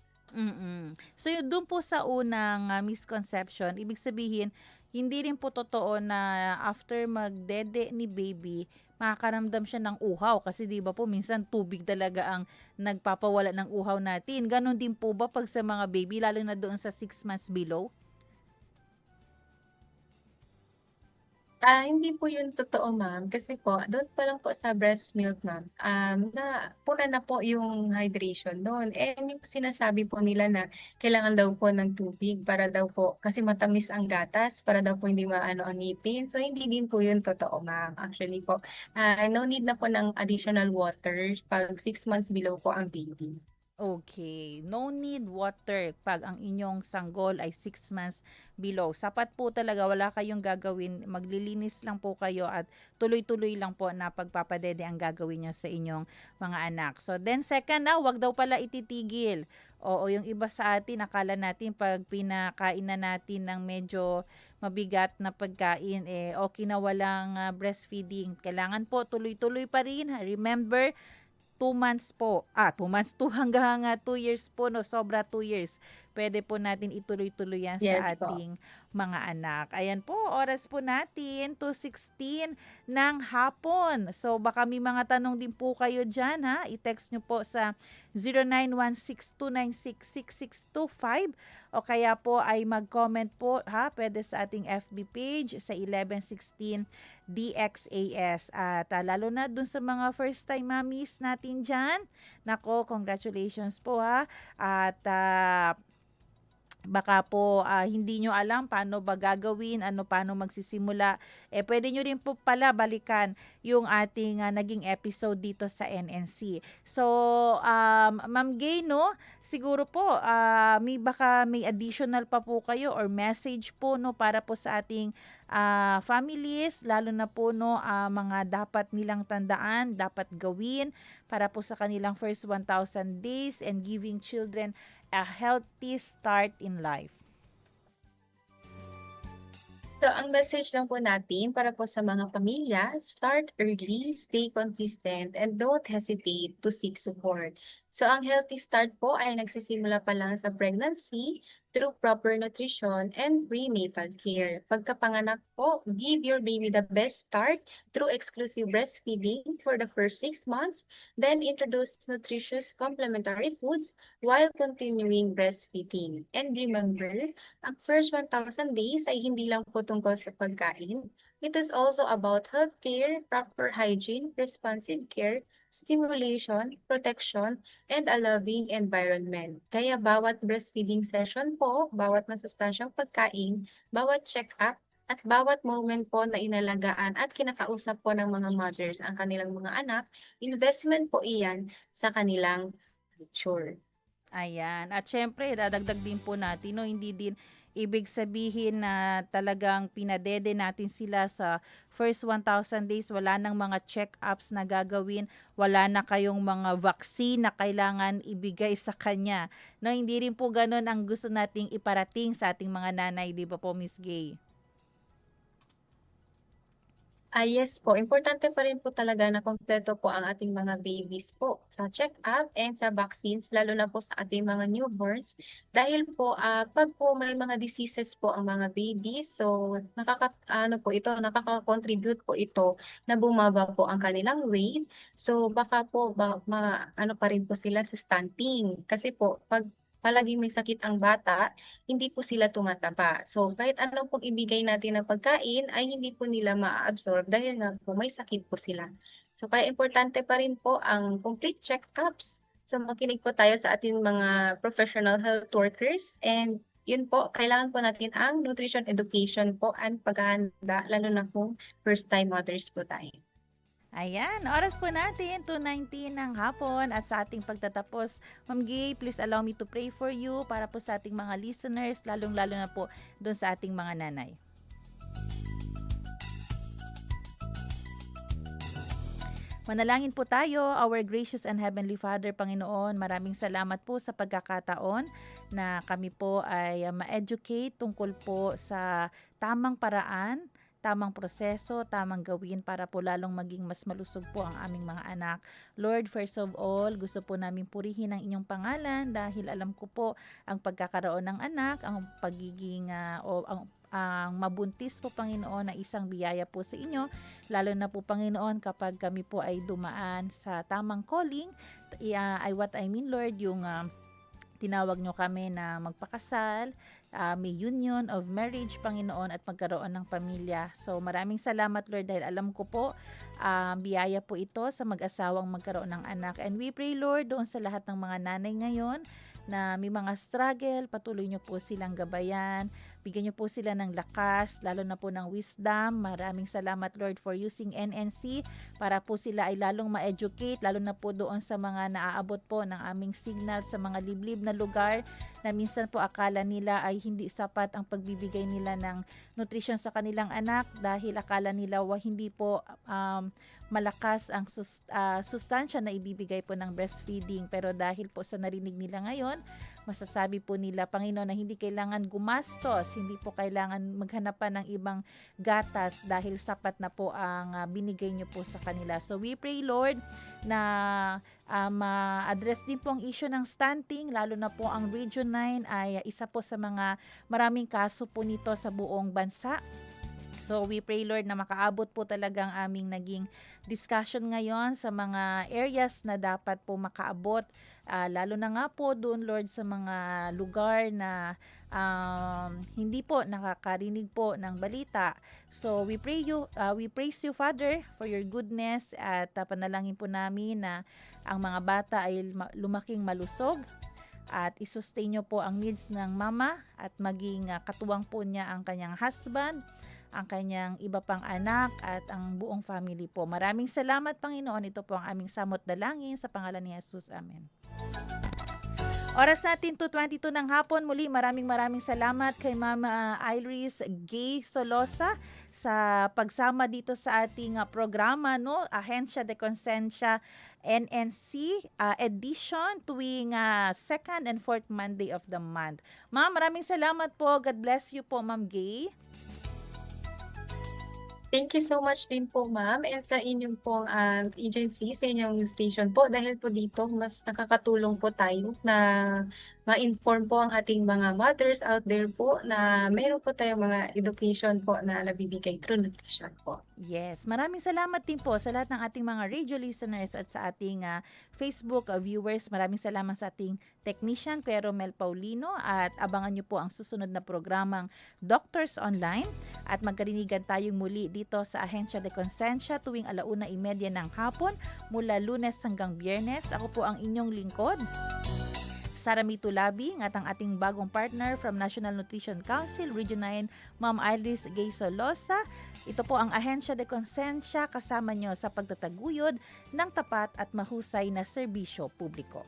So yun doon po sa unang misconception, ibig sabihin hindi rin po totoo na after magdede ni baby, makakaramdam siya ng uhaw kasi 'di ba po minsan tubig talaga ang nagpapawala ng uhaw natin. Ganon din po ba pag sa mga baby lalo na doon sa 6 months below? Hindi po yun totoo, ma'am. Kasi po, doon pa lang po sa breast milk, ma'am, na puna na po yung hydration doon. Yung sinasabi po nila na kailangan daw po ng tubig para daw po, kasi matamis ang gatas, para daw po hindi maano ang ngipin. So, hindi din po yun totoo, ma'am. Actually po, no need na po ng additional water pag 6 months below po ang baby. Okay, no need water pag ang inyong sanggol ay 6 months below. Sapat po talaga, wala kayong gagawin, maglilinis lang po kayo at tuloy-tuloy lang po na pagpapadede ang gagawin nyo sa inyong mga anak. So then second na, wag daw pala ititigil. Oo, yung iba sa atin, akala natin pag pinakain na natin ng medyo mabigat na pagkain, okay na walang breastfeeding. Kailangan po tuloy-tuloy pa rin. Remember, 2 months po. 2 months, 2 hanggang 2 years po, no? Sobra 2 years. Pwede po natin ituloy-tuloy yan sa Yes po. ating mga anak. Ayan po, oras po natin, 2:16 ng hapon. So, baka may mga tanong din po kayo dyan, ha? I-text nyo po sa 0916-296-6625 o kaya po ay mag-comment po, ha? Pwede sa ating FB page sa 1116 DXAS. At lalo na dun sa mga first time mommies natin dyan, nako, congratulations po, ha? At baka po hindi nyo alam paano ba gagawin, paano magsisimula, pwede nyo rin po pala balikan yung ating naging episode dito sa NNC. So, Ma'am Gay, no, siguro po baka may additional pa po kayo or message po, no, para po sa ating families, lalo na po, no, mga dapat nilang tandaan, dapat gawin para po sa kanilang first 1,000 days and giving children a healthy start in life. So, ang message lang po natin para po sa mga pamilya, start early, stay consistent, and don't hesitate to seek support. So, ang healthy start po ay nagsisimula pa lang sa pregnancy through proper nutrition and prenatal care. Pagkapanganak po, give your baby the best start through exclusive breastfeeding for the first 6 months, then introduce nutritious complementary foods while continuing breastfeeding. And remember, ang first 1,000 days ay hindi lang po tungkol sa pagkain. It is also about healthcare, proper hygiene, responsive care, stimulation, protection, and a loving environment. Kaya bawat breastfeeding session po, bawat masustansyang pagkain, bawat check-up, at bawat moment po na inalagaan at kinakausap po ng mga mothers ang kanilang mga anak, investment po iyan sa kanilang future. Ayan. At syempre, dadagdag din po natin, no, hindi din ibig sabihin na talagang pinadede natin sila sa first 1,000 days. Wala nang mga check-ups na gagawin. Wala na kayong mga vaccine na kailangan ibigay sa kanya. No, hindi rin po ganun ang gusto nating iparating sa ating mga nanay, di ba po, Miss Gay? Yes po, importante pa rin po talaga na kompleto po ang ating mga babies po sa check-up and sa vaccines, lalo na po sa ating mga newborns. Dahil po, pag po may mga diseases po ang mga babies, so nakaka-contribute po ito na bumaba po ang kanilang weight. So baka po ano pa rin po sila sa stunting. Kasi po, pag palaging may sakit ang bata, hindi po sila tumataba. So kahit anong pong ibigay natin na pagkain ay hindi po nila ma-absorb dahil nga po may sakit po sila. So kaya importante pa rin po ang complete check-ups. So makinig po tayo sa ating mga professional health workers, and yun po, kailangan po natin ang nutrition education po at paghahanda, lalo na kung first-time mothers po tayo. Ayan, oras po natin, 2:19 ng hapon, at sa ating pagtatapos, Ma'am Gay, please allow me to pray for you para po sa ating mga listeners, lalong-lalo na po doon sa ating mga nanay. Manalangin po tayo. Our gracious and heavenly Father, Panginoon, maraming salamat po sa pagkakataon na kami po ay ma-educate tungkol po sa tamang paraan, tamang proseso, tamang gawin para po lalong maging mas malusog po ang aming mga anak. Lord, first of all, gusto po namin purihin ang inyong pangalan dahil alam ko po ang pagkakaroon ng anak, ang pagiging ang mabuntis po, Panginoon, na isang biyaya po sa inyo, lalo na po, Panginoon, kapag kami po ay dumaan sa tamang calling. What I mean, Lord, yung tinawag nyo kami na magpakasal, may union of marriage, Panginoon, at magkaroon ng pamilya. So maraming salamat, Lord, dahil alam ko po biyaya po ito sa mag-asawang magkaroon ng anak. And we pray, Lord, doon sa lahat ng mga nanay ngayon na may mga struggle, patuloy nyo po silang gabayan, bigyan nyo po sila ng lakas, lalo na po ng wisdom. Maraming salamat, Lord, for using NNC para po sila ay lalong ma-educate, lalo na po doon sa mga naaabot po ng aming signal sa mga liblib na lugar na minsan po akala nila ay hindi sapat ang pagbibigay nila ng nutrition sa kanilang anak dahil akala nila hindi po malakas ang sustansya na ibibigay po ng breastfeeding. Pero dahil po sa narinig nila ngayon, masasabi po nila, Panginoon, na hindi kailangan gumastos, hindi po kailangan maghanap pa ng ibang gatas dahil sapat na po ang binigay nyo po sa kanila. So we pray, Lord, na ma-address din po ang issue ng stunting, lalo na po ang Region 9 ay isa po sa mga maraming kaso po nito sa buong bansa. So we pray, Lord, na makaabot po talagang aming naging discussion ngayon sa mga areas na dapat po makaabot. Lalo na nga po doon, Lord, sa mga lugar na hindi po nakakarinig po ng balita. So we praise you, Father, for your goodness, at panalangin po namin na ang mga bata ay lumaking malusog at isustain nyo po ang needs ng mama at maging katuwang po niya ang kanyang husband, ang kanyang iba pang anak at ang buong family po. Maraming salamat, Panginoon. Ito po ang aming samot dalangin sa pangalan ni Jesus. Amen. Oras natin 2:22 ng hapon. Muli maraming salamat kay Mama Iris Gay Solosa sa pagsama dito sa ating programa, no? Ahensya de Consensya NNC edition tuwing second and fourth Monday of the month. Ma'am, maraming salamat po. God bless you po, Ma'am Gay. Thank you so much din po, ma'am, and sa inyong pong agency, sa inyong station po, dahil po dito mas nakakatulong po tayo na ma-inform po ang ating mga mothers out there po na mayroon po tayong mga education po na nabibigay through nutrition po. Yes, maraming salamat din po sa lahat ng ating mga radio listeners at sa ating Facebook viewers. Maraming salamat sa ating technician, Kuya Romel Paulino, at abangan nyo po ang susunod na programang Doctors Online at magkarinigan tayong muli dito sa Ahensya de Consensya tuwing 1:30 ng hapon mula Lunes hanggang Biyernes. Ako po ang inyong lingkod, Sara Mito Labing at ang ating bagong partner from National Nutrition Council, Region 9, Ma'am Iris Gay Solosa. Ito po ang Ahensya de Consensya kasama nyo sa pagtataguyod ng tapat at mahusay na serbisyo publiko.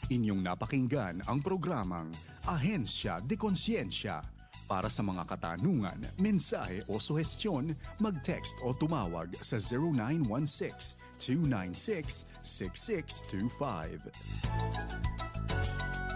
Inyong napakinggan ang programang Ahensya de Consensya. Para sa mga katanungan, mensahe o suhestyon, mag-text o tumawag sa 0916-296-6625.